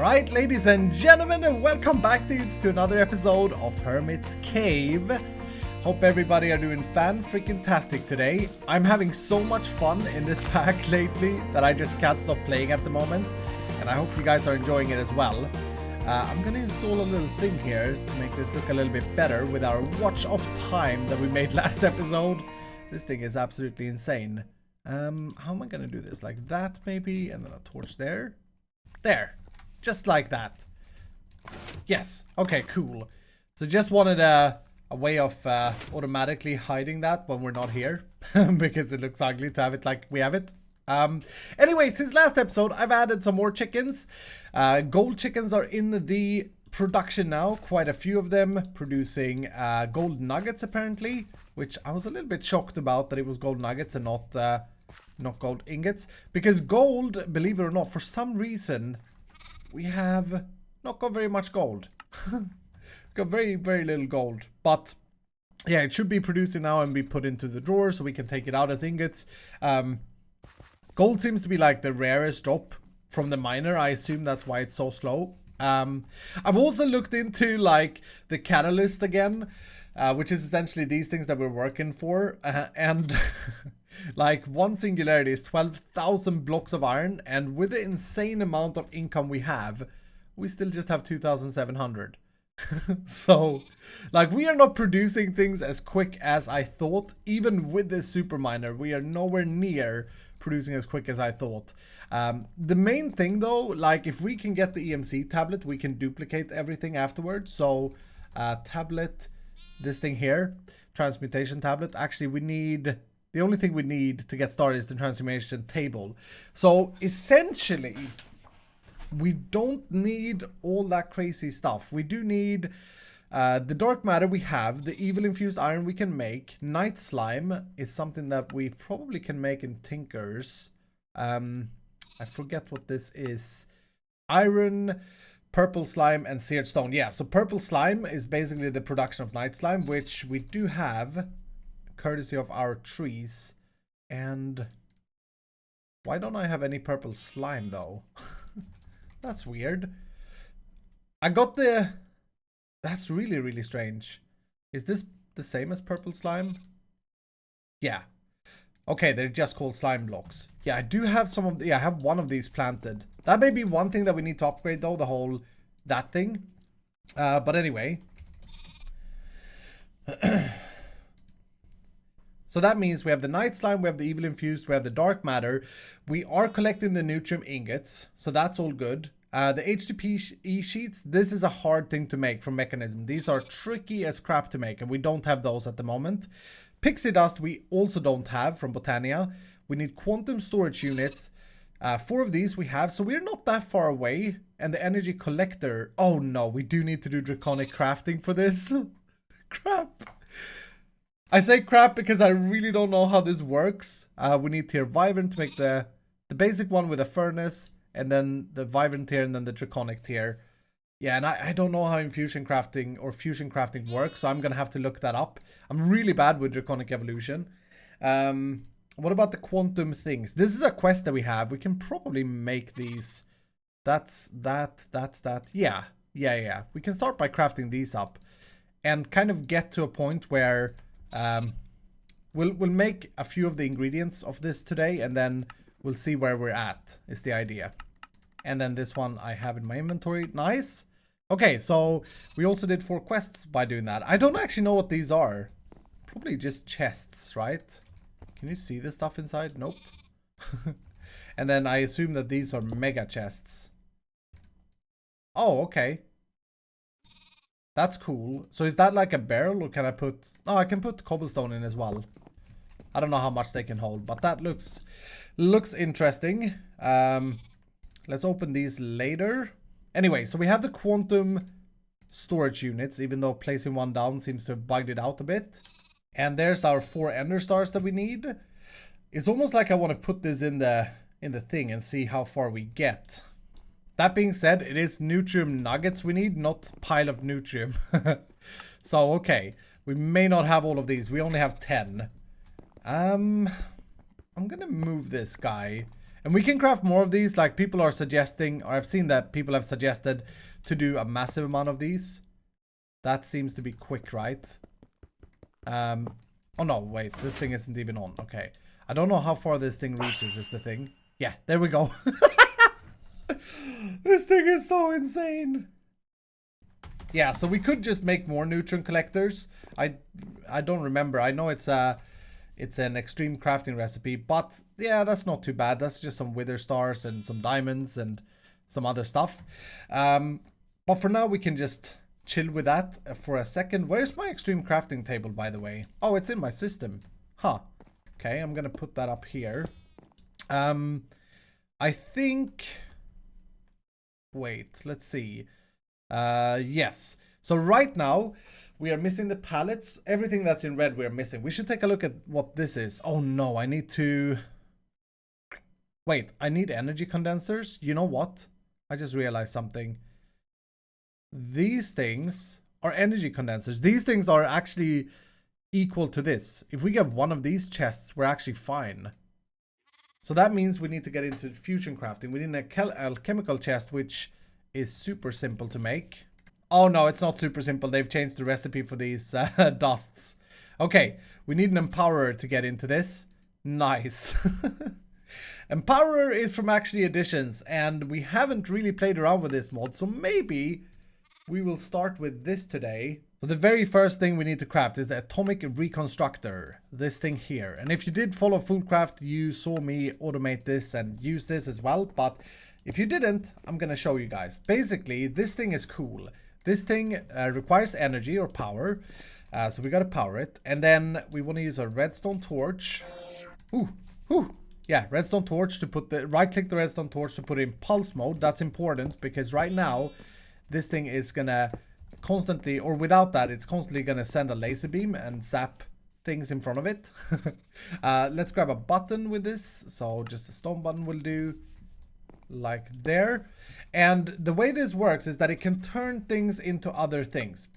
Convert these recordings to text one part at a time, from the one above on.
Alright, ladies and gentlemen, and welcome back dudes to another episode of Hermit Cave. Hope everybody are doing fan-freaking-tastic today. I'm having so much fun in this pack lately that I just can't stop playing at the moment. And I hope you guys are enjoying it as well. I'm gonna install a little thing here to make this look a little bit better with our watch of time that we made last episode. This thing is absolutely insane. How am I gonna do this? Like that maybe, and then a torch there. There. Just like that. Yes. Okay, cool. So just wanted a way of automatically hiding that when we're not here. Because it looks ugly to have it like we have it. Anyway, since last episode, I've added some more chickens. Gold chickens are in the production now. Quite a few of them producing gold nuggets apparently. Which I was a little bit shocked about that it was gold nuggets and not gold ingots. Because gold, believe it or not, for some reason... we have not got very much gold. Got very, very little gold. But yeah, it should be producing now and be put into the drawer so we can take it out as ingots. Gold seems to be like the rarest drop from the miner. I assume that's why it's so slow. I've also looked into like the catalyst again, which is essentially these things that we're working for. And like one singularity is 12,000 blocks of iron, and with the insane amount of income we have, we still just have 2,700. So like we are not producing things as quick as I thought. Even with this super miner, we are nowhere near producing as quick as I thought. The main thing though, like if we can get the EMC tablet, we can duplicate everything afterwards. So tablet, this thing here, transmutation tablet. Actually, we need... the only thing we need to get started is the transmutation table. So essentially, we don't need all that crazy stuff. We do need the dark matter we have, the evil infused iron we can make. Night slime is something that we probably can make in Tinkers. I forget what this is. Iron, purple slime, and seared stone. Yeah, so purple slime is basically the production of night slime, which we do have... courtesy of our trees. And why don't I have any purple slime though? That's weird. I got the... that's really, really strange. Is this the same as purple slime? Yeah. Okay, they're just called slime blocks. Yeah, I do have some of the... yeah, I have one of these planted. That may be one thing that we need to upgrade though, the whole... that thing. But anyway... so that means we have the night slime, we have the evil infused, we have the dark matter. We are collecting the nutrium ingots, so that's all good. The HTPE sheets, this is a hard thing to make from Mechanism. These are tricky as crap to make, and we don't have those at the moment. Pixie dust we also don't have from Botania. We need quantum storage units. 4 of these we have, so we're not that far away. And the energy collector, oh no, we do need to do draconic crafting for this. Crap. I say crap because I really don't know how this works. We need tier Vivan to make the basic one with a furnace, and then the Vivan tier, and then the Draconic tier. Yeah, and I don't know how infusion crafting or fusion crafting works, so I'm gonna have to look that up. I'm really bad with Draconic Evolution. What about the quantum things? This is a quest that we have. We can probably make these. That's that. Yeah. We can start by crafting these up and kind of get to a point where... we'll make a few of the ingredients of this today, and then we'll see where we're at, is the idea. And then this one I have in my inventory. Nice. Okay, so we also did 4 quests by doing that. I don't actually know what these are. Probably just chests, right? Can you see the stuff inside? Nope. And then I assume that these are mega chests. Oh, okay. That's cool. So is that like a barrel, or can I put... oh, I can put cobblestone in as well. I don't know how much they can hold, but that looks interesting. Let's open these later. Anyway, so we have the quantum storage units, even though placing one down seems to have bugged it out a bit. And there's our 4 ender stars that we need. It's almost like I want to put this in the thing and see how far we get. That being said, it is nutrium nuggets we need, not pile of nutrium. So, okay. We may not have all of these. We only have 10. I'm gonna move this guy. And we can craft more of these. Like people are suggesting, or I've seen that people have suggested to do a massive amount of these. That seems to be quick, right? Oh no, wait, this thing isn't even on. Okay. I don't know how far this thing reaches is the thing. Yeah, there we go. This thing is so insane. Yeah, so we could just make more neutron collectors. I don't remember. I know it's an extreme crafting recipe, but yeah, that's not too bad. That's just some wither stars and some diamonds and some other stuff. But for now, we can just chill with that for a second. Where's my extreme crafting table, by the way? Oh, it's in my system. Huh. Okay, I'm gonna put that up here. I think... Wait, let's see. Yes. So right now, we are missing the pallets. Everything that's in red, we're missing. We should take a look at what this is. Oh no, I need to... Wait, I need energy condensers? You know what? I just realized something. These things are energy condensers. These things are actually equal to this. If we get one of these chests, we're actually fine. So that means we need to get into fusion crafting. We need an alchemical chest, which is super simple to make. Oh no, it's not super simple. They've changed the recipe for these dusts. Okay, we need an empowerer to get into this. Nice. Empowerer is from actually additions, and we haven't really played around with this mod, so maybe we will start with this today. So the very first thing we need to craft is the Atomic and Reconstructor, this thing here. And if you did follow Fullcraft, you saw me automate this and use this as well. But if you didn't, I'm going to show you guys. Basically, this thing is cool. This thing requires energy or power. So we got to power it. And then we want to use a redstone torch. Yeah, redstone torch to put the... Right-click the redstone torch to put it in pulse mode. That's important because right now, this thing is going to... constantly, or without that, it's constantly going to send a laser beam and zap things in front of it. Let's grab a button with this. So just a stone button will do, like there. And the way this works is that it can turn things into other things,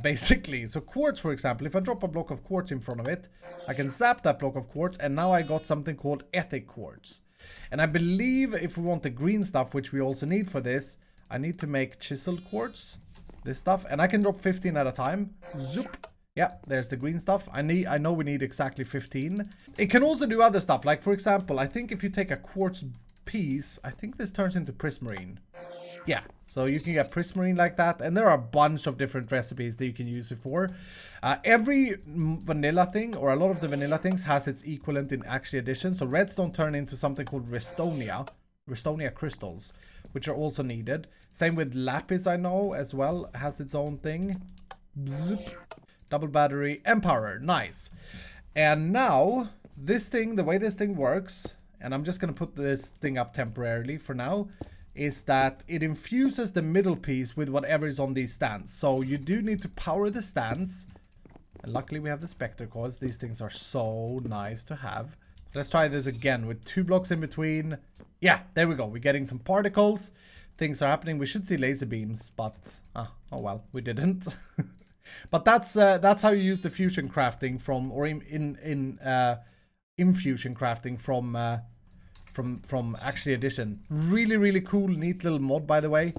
basically. So quartz, for example, if I drop a block of quartz in front of it, I can zap that block of quartz, and now I got something called ethic quartz. And I believe if we want the green stuff, which we also need for this, I need to make chiseled quartz. This stuff, and I can drop 15 at a time. Zoop. Yeah, there's the green stuff. I know we need exactly 15. It can also do other stuff, like for example, I think if you take a quartz piece, I think this turns into prismarine. Yeah, so you can get prismarine like that, and there are a bunch of different recipes that you can use it for. Every vanilla thing, or a lot of the vanilla things, has its equivalent in actually addition. So redstone turn into something called Restonia crystals, which are also needed. Same with lapis, I know as well, has its own thing. Bzz. Double battery, empower, nice. And now this thing, the way this thing works, and I'm just gonna put this thing up temporarily for now, is that it infuses the middle piece with whatever is on these stands. So you do need to power the stands, and luckily we have the spectre coils. These things are so nice to have. Let's try this again with 2 blocks in between. Yeah, there we go. We're getting some particles. Things are happening. We should see laser beams, but oh well, we didn't. But that's how you use the fusion crafting from, or infusion crafting from actually addition. Really cool, neat little mod, by the way.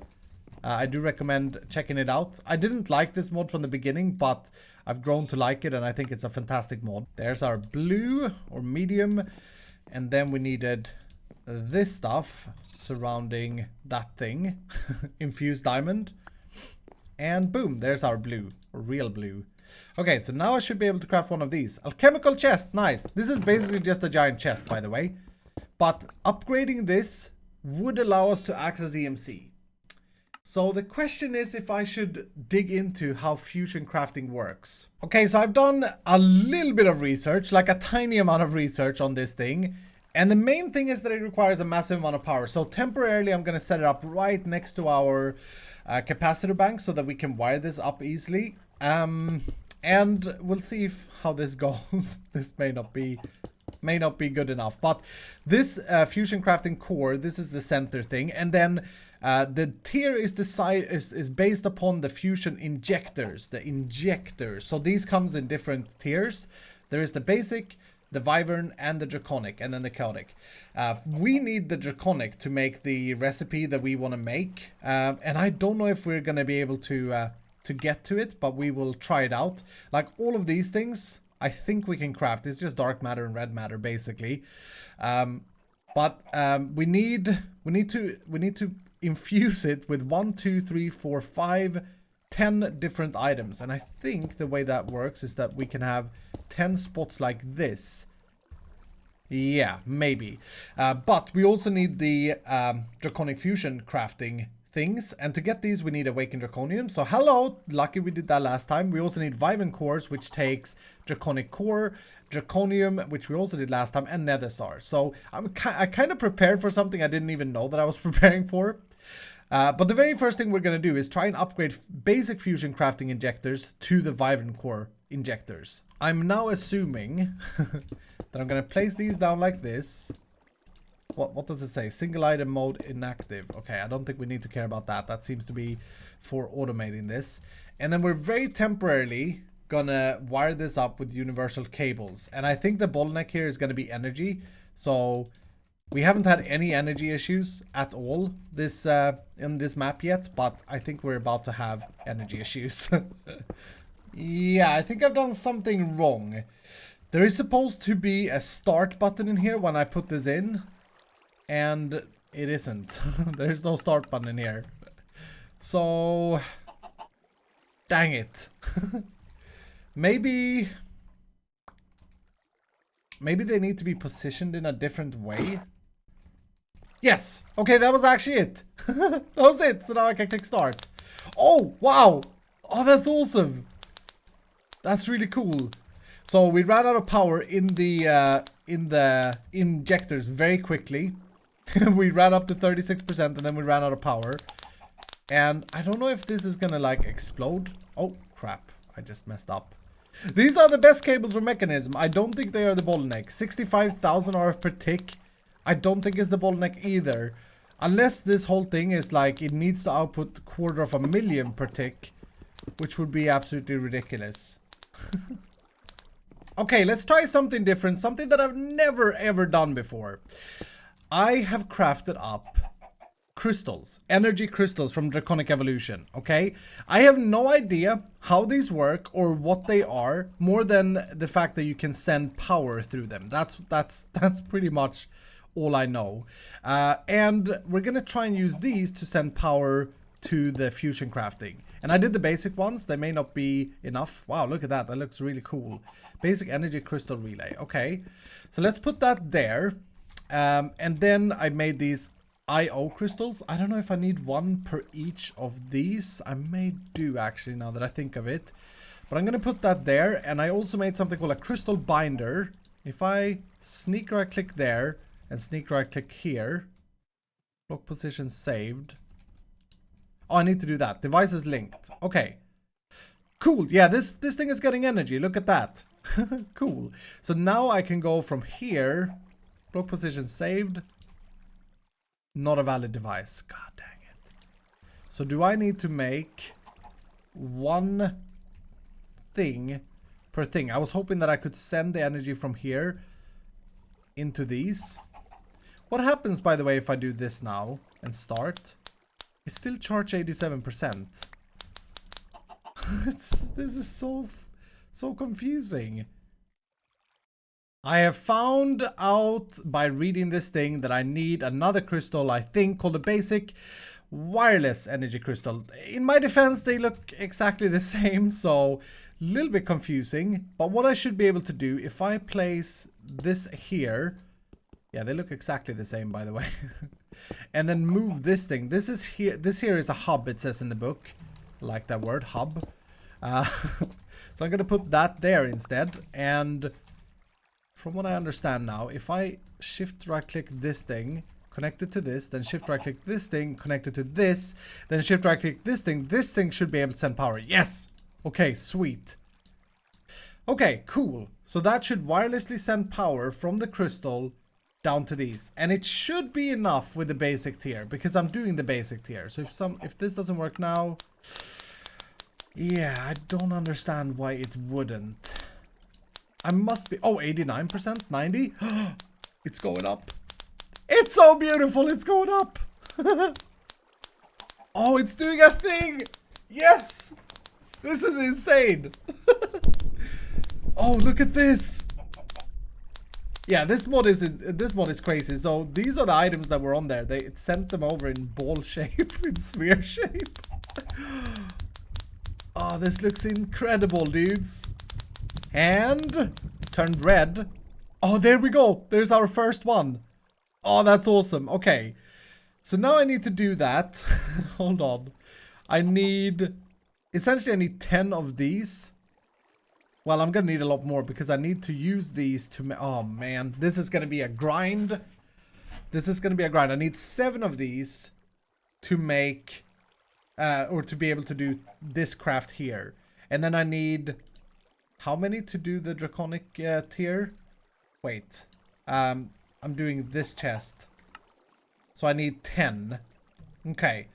I do recommend checking it out. I didn't like this mod from the beginning, but I've grown to like it, and I think it's a fantastic mod. There's our blue or medium, and then we needed this stuff surrounding that thing. Infused diamond. And boom, there's our blue, or real blue. Okay, so now I should be able to craft one of these. Alchemical chest, nice. This is basically just a giant chest, by the way. But upgrading this would allow us to access EMC. So the question is if I should dig into how fusion crafting works. Okay, so I've done a little bit of research, like a tiny amount of research on this thing. And the main thing is that it requires a massive amount of power. So temporarily, I'm going to set it up right next to our capacitor bank so that we can wire this up easily. And we'll see how this goes. This may not be good enough. But this fusion crafting core, this is the center thing. And then the tier is based upon the fusion injectors, the injectors. So these comes in different tiers. There is the basic, the Vivan and the Draconic, and then the Chaotic. We need the Draconic to make the recipe that we want to make. And I don't know if we're going to be able to get to it, but we will try it out. Like all of these things, I think we can craft. It's just dark matter and red matter, basically. But we need to infuse it with 1, 2, 3, 4, 5, 10 different items. And I think the way that works is that we can have 10 spots like this. Yeah, maybe. But we also need the Draconic Fusion crafting things. And to get these, we need Awakened Draconium. So hello, lucky we did that last time. We also need Vivan Cores, which takes Draconic Core, Draconium, which we also did last time, and Nether Star. So I kind of prepared for something I didn't even know that I was preparing for. But the very first thing we're going to do is try and upgrade basic fusion crafting injectors to the Vivan Core injectors. I'm now assuming that I'm going to place these down like this. What does it say? Single item mode inactive. Okay, I don't think we need to care about that. That seems to be for automating this. And then we're very temporarily gonna wire this up with universal cables. And I think the bottleneck here is going to be energy. So we haven't had any energy issues at all this in this map yet, but I think we're about to have energy issues. Yeah, I think I've done something wrong. There is supposed to be a start button in here when I put this in, and it isn't. There's no start button in here. So, dang it. Maybe they need to be positioned in a different way. Yes! Okay, that was actually it. That was it. So now I can click start. Oh, wow! Oh, that's awesome. That's really cool. So we ran out of power in the injectors very quickly. We ran up to 36% and then we ran out of power. And I don't know if this is gonna like explode. Oh, crap. I just messed up. These are the best cables for mechanism. I don't think they are the bottleneck. 65,000 RF per tick. I don't think it's the bottleneck either. Unless this whole thing is like it needs to output 250,000 per tick. Which would be absolutely ridiculous. Okay, let's try something different. Something that I've never ever done before. I have crafted up crystals, energy crystals from Draconic Evolution, okay? I have no idea how these work or what they are, more than the fact that you can send power through them. That's pretty much all I know. And we're gonna try and use these to send power to the fusion crafting. And I did the basic ones. They may not be enough. Wow, look at that. That looks really cool. Basic energy crystal relay. Okay, so let's put that there. And then I made these IO crystals. I don't know if I need one per each of these. I may do actually, now that I think of it. But I'm going to put that there. And I also made something called a crystal binder. If I sneak right click there and sneak right click here. Block position saved. Oh, I need to do that. Devices linked. Okay. Cool. Yeah, this thing is getting energy. Look at that. Cool. So now I can go from here. Block position saved. Not a valid device. God dang it. So do I need to make one thing per thing? I was hoping that I could send the energy from here into these. What happens, by the way, if I do this now and start? It's still charge 87%. This is so confusing. I have found out by reading this thing that I need another crystal, I think, called the basic wireless energy crystal. In my defense, they look exactly the same, so a little bit confusing. But what I should be able to do, if I place this here, yeah, they look exactly the same, by the way. And then move this thing. This here is a hub, it says in the book. I like that word, hub. So I'm going to put that there instead. And from what I understand now, if I shift right click this thing, connect it to this, then shift right click this thing, connect it to this, then shift right click this thing should be able to send power. Yes! Okay, sweet. Okay, cool. So that should wirelessly send power from the crystal down to these. And it should be enough with the basic tier, because I'm doing the basic tier. So if this doesn't work now, yeah, I don't understand why it wouldn't. I must be... Oh, 89%? 90? It's going up. It's so beautiful. It's going up. Oh, it's doing a thing. Yes. This is insane. Oh, look at this. Yeah, this mod is crazy. So these are the items that were on there. It sent them over in ball shape, in sphere shape. Oh, this looks incredible, dudes. And turned red. Oh, there we go. There's our first one. Oh, that's awesome. Okay. So now I need to do that. Hold on. Essentially I need 10 of these. Well, I'm gonna need a lot more because I need to use these to oh man, this is gonna be a grind. This is gonna be a grind. I need 7 of these to make or to be able to do this craft here. And then I need how many to do the Draconic tier? Wait. I'm doing this chest. So I need 10. Okay.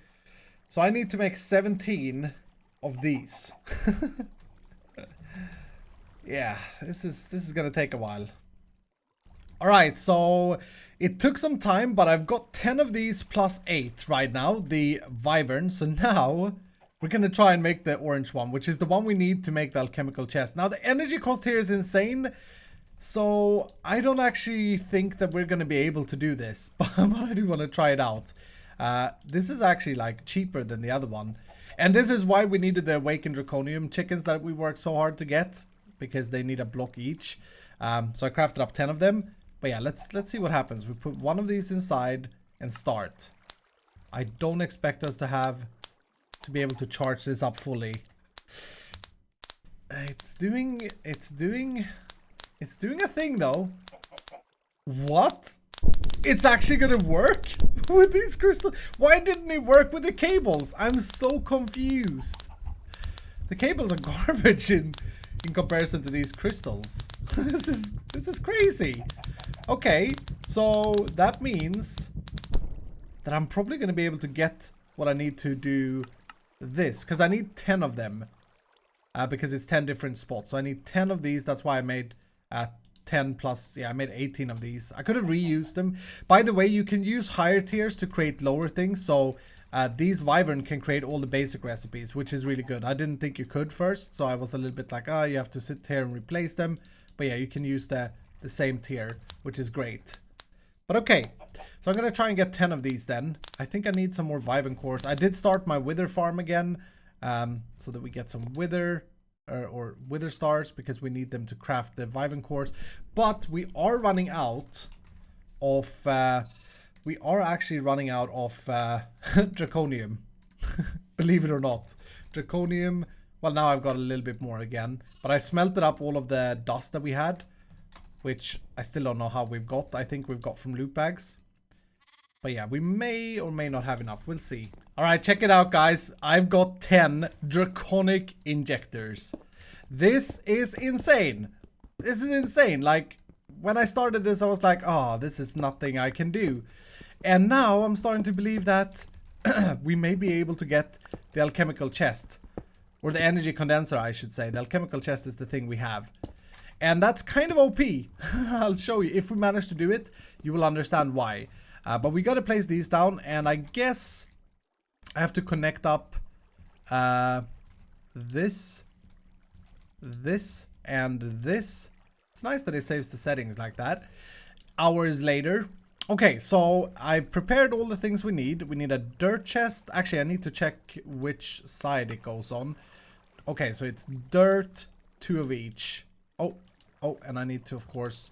So I need to make 17 of these. Yeah, this is gonna take a while. Alright, so it took some time, but I've got 10 of these plus 8 right now, the Vivan. So now we're gonna try and make the orange one, which is the one we need to make the Alchemical Chest. Now the energy cost here is insane, so I don't actually think that we're gonna be able to do this, but I do want to try it out. This is actually like cheaper than the other one. And this is why we needed the Awakened Draconium chickens that we worked so hard to get, because they need a block each. So I crafted up 10 of them. But yeah, let's see what happens. We put one of these inside and start. I don't expect us to be able to charge this up fully. It's doing a thing though. What? It's actually gonna work with these crystals? Why didn't it work with the cables? I'm so confused. The cables are garbage in comparison to these crystals. This is crazy. Okay, so that means that I'm probably going to be able to get what I need to do this, because I need 10 of them, because it's 10 different spots. So I need 10 of these. That's why I made 10 plus, yeah, I made 18 of these. I could have reused them. By the way, you can use higher tiers to create lower things. So these Vivan can create all the basic recipes, which is really good. I didn't think you could first, so I was a little bit like, oh, you have to sit here and replace them. But yeah, you can use the same tier, which is great. But okay, so I'm going to try and get 10 of these then. I think I need some more Vivan cores. I did start my wither farm again, so that we get some wither or wither stars, because we need them to craft the Vivan cores. But we are running out of... we are actually running out of Draconium. Believe it or not. Draconium. Well, now I've got a little bit more again. But I smelted up all of the dust that we had, which I still don't know how we've got. I think we've got from loot bags. But yeah, we may or may not have enough. We'll see. Alright, check it out, guys. I've got 10 Draconic Injectors. This is insane. This is insane. Like, when I started this, I was like, oh, this is nothing I can do. And now I'm starting to believe that we may be able to get the Alchemical Chest. Or the Energy Condenser, I should say. The Alchemical Chest is the thing we have. And that's kind of OP. I'll show you. If we manage to do it, you will understand why. But we gotta place these down. And I guess I have to connect up this, and this. It's nice that it saves the settings like that. Hours later. Okay, so I've prepared all the things we need. We need a dirt chest. Actually, I need to check which side it goes on. Okay, so it's dirt, 2 of each. Oh, and I need to, of course,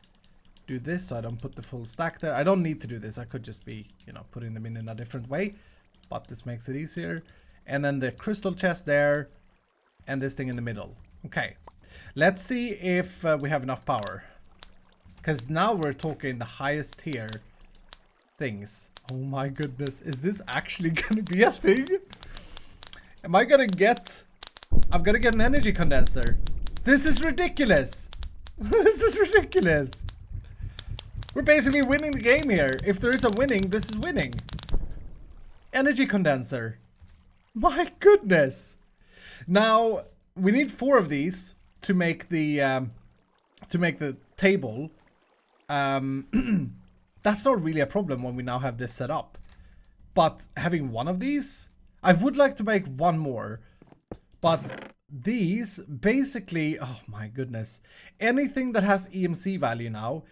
do this so I don't put the full stack there. I don't need to do this. I could just be, you know, putting them in a different way. But this makes it easier. And then the crystal chest there. And this thing in the middle. Okay. Let's see if we have enough power. Because now we're talking the highest tier things. Oh my goodness. Is this actually going to be a thing? Am I going to get... I'm going to get an energy condenser. This is ridiculous. This is ridiculous. We're basically winning the game here. If there is a winning, this is winning. Energy condenser. My goodness. Now, we need 4 of these to make the the table, that's not really a problem when we now have this set up. But having one of these, I would like to make one more. But these basically, oh my goodness, anything that has EMC value now,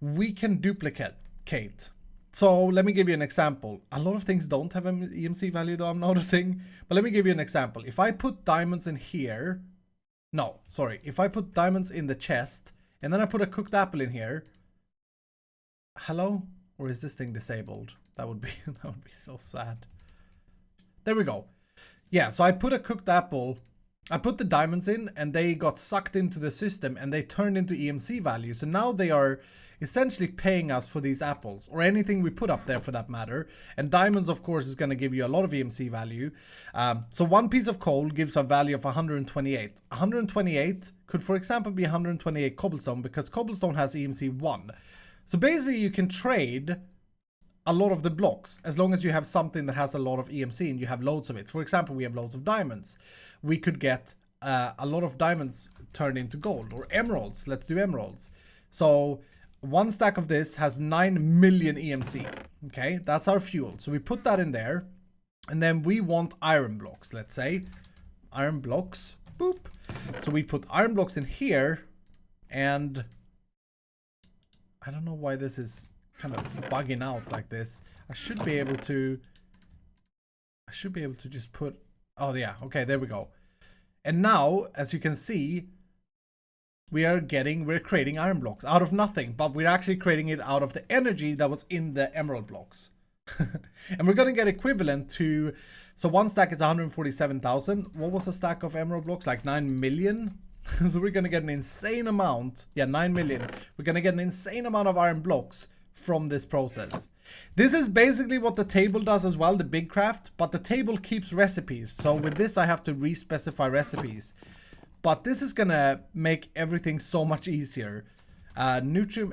we can duplicate. So let me give you an example. A lot of things don't have an EMC value though, I'm noticing. But let me give you an example. If I put diamonds in here, no, sorry. If I put diamonds in the chest, and then I put a cooked apple in here. Hello? Or is this thing disabled? That would be so sad. There we go. Yeah, so I put a cooked apple. I put the diamonds in and they got sucked into the system and they turned into EMC value. So now they are essentially paying us for these apples or anything we put up there for that matter. And diamonds, of course, is going to give you a lot of EMC value. So one piece of coal gives a value of 128. 128 could, for example, be 128 cobblestone because cobblestone has EMC 1. So basically you can trade a lot of the blocks as long as you have something that has a lot of EMC and you have loads of it. For example, we have loads of diamonds. We could get a lot of diamonds turned into gold or emeralds. Let's do emeralds. So one stack of this has 9 million EMC. Okay, that's our fuel. So we put that in there and then we want iron blocks. Let's say iron blocks. Boop. So we put iron blocks in here and I don't know why this is kind of bugging out like this. I should be able to just put, oh yeah, okay, there we go. And now, as you can see, we're creating iron blocks out of nothing, but we're actually creating it out of the energy that was in the emerald blocks. And we're gonna get equivalent to, so one stack is 147,000. What was a stack of emerald blocks? Like 9 million? So we're gonna get an insane amount. Yeah, 9 million. We're gonna get an insane amount of iron blocks from this process. This is basically what the table does as well, the big craft, but the table keeps recipes. So with this, I have to re-specify recipes. But this is gonna make everything so much easier. Nutrium,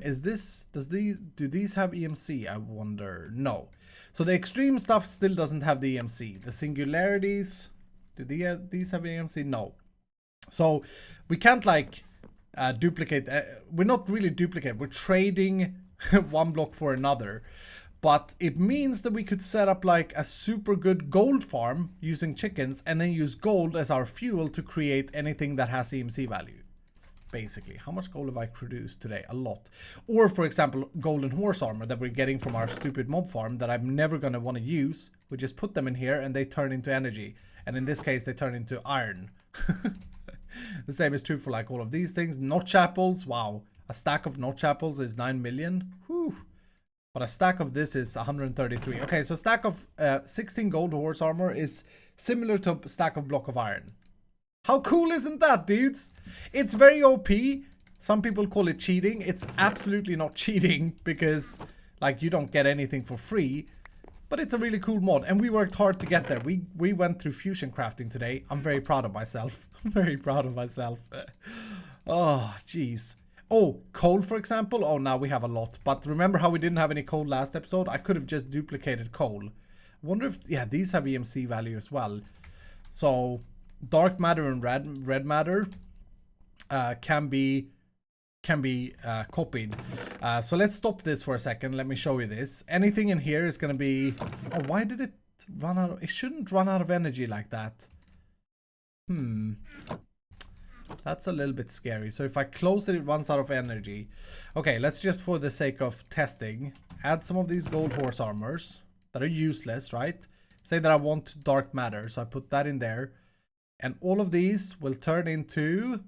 do these have EMC? I wonder. No. So the extreme stuff still doesn't have the EMC. The singularities, do these have EMC? No. So we can't like duplicate. We're not really duplicate. We're trading one block for another. But it means that we could set up like a super good gold farm using chickens and then use gold as our fuel to create anything that has EMC value. Basically, how much gold have I produced today? A lot. Or for example, golden horse armor that we're getting from our stupid mob farm that I'm never going to want to use. We just put them in here and they turn into energy. And in this case, they turn into iron. The same is true for like all of these things. Notch apples. Wow. A stack of notch apples is 9 million. Whew. But a stack of this is 133. Okay, so a stack of 16 gold horse armor is similar to a stack of block of iron. How cool isn't that, dudes? It's very OP. Some people call it cheating. It's absolutely not cheating because like you don't get anything for free. But it's a really cool mod and we worked hard to get there. We went through fusion crafting today. I'm very proud of myself. I'm very proud of myself. Oh, jeez. Oh, coal, for example. Oh, now we have a lot. But remember how we didn't have any coal last episode? I could have just duplicated coal. I wonder if, yeah, these have EMC value as well. So dark matter and red matter can be copied. So let's stop this for a second. Let me show you this. Anything in here is going to be... Oh, why did it run out of... It shouldn't run out of energy like that. That's a little bit scary. So if I close it, it runs out of energy. Okay, let's just, for the sake of testing, add some of these gold horse armors that are useless, right? Say that I want dark matter. So I put that in there. And all of these will turn into...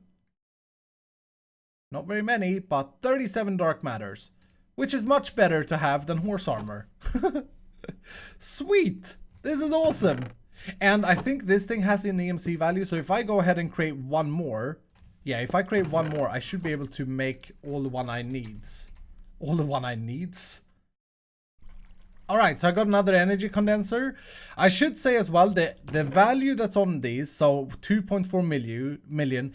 Not very many, but 37 dark matters. Which is much better to have than horse armor. Sweet! This is awesome! And I think this thing has an EMC value. So if I go ahead and create one more. Yeah, if I create one more, I should be able to make all the one I needs. All the one I needs? Alright, so I got another energy condenser. I should say as well that the value that's on these, so 2.4 million,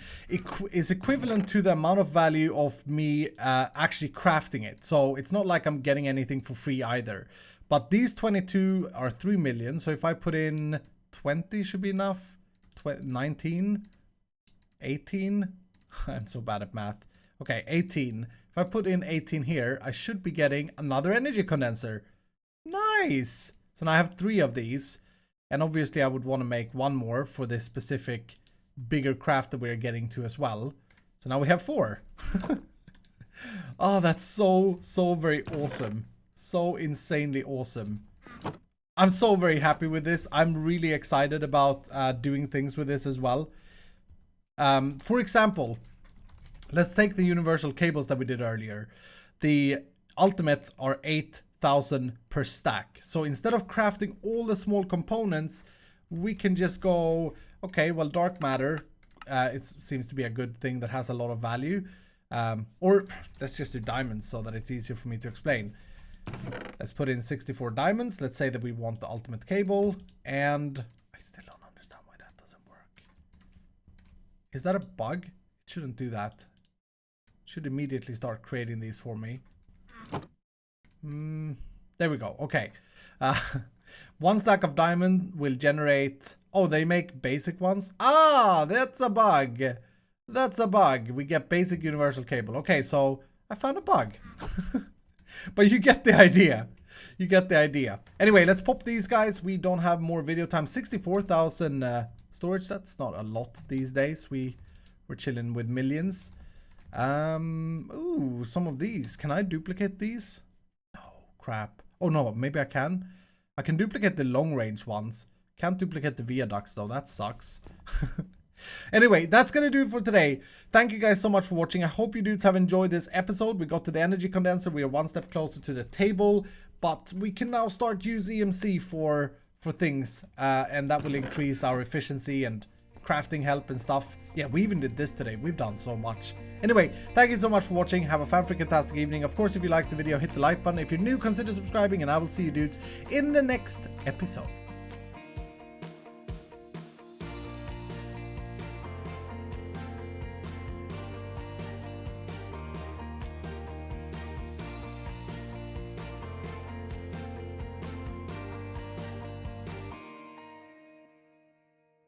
is equivalent to the amount of value of me actually crafting it. So it's not like I'm getting anything for free either. But these 22 are 3 million. So if I put in 20 should be enough. 19, 18. I'm so bad at math. Okay, 18. If I put in 18 here, I should be getting another energy condenser. Nice! So now I have 3 of these. And obviously I would want to make 1 more for this specific bigger craft that we're getting to as well. So now we have 4. Oh, that's so very awesome. So insanely awesome. I'm so very happy with this. I'm really excited about doing things with this as well. For example, let's take the universal cables that we did earlier. The ultimates are 8,000 per stack. So instead of crafting all the small components, we can just go, okay, well, dark matter, it seems to be a good thing that has a lot of value. Or let's just do diamonds so that it's easier for me to explain. Let's put in 64 diamonds. Let's say that we want the ultimate cable, and I still don't understand why that doesn't work. Is that a bug? It shouldn't do that. It should immediately start creating these for me. There we go. Okay. 1 stack of diamond will generate... Oh, they make basic ones? Ah, that's a bug. That's a bug. We get basic universal cable. Okay, so I found a bug. But you get the idea. You get the idea. Anyway, let's pop these guys. We don't have more video time. 64,000 storage. That's not a lot these days. We're chilling with millions. Ooh, some of these. Can I duplicate these? No, crap. Oh no, maybe I can. I can duplicate the long range ones. Can't duplicate the viaducts though. That sucks. Anyway, that's gonna do it for today. Thank you guys so much for watching. I hope you dudes have enjoyed this episode. We got to the energy condenser. We are 1 step closer to the table, but we can now start use EMC for things, and that will increase our efficiency and crafting help and stuff. Yeah, we even did this today. We've done so much. Anyway, thank you so much for watching. Have a fan-freaking-tastic evening. Of course, if you liked the video, hit the like button. If you're new, consider subscribing, and I will see you dudes in the next episode.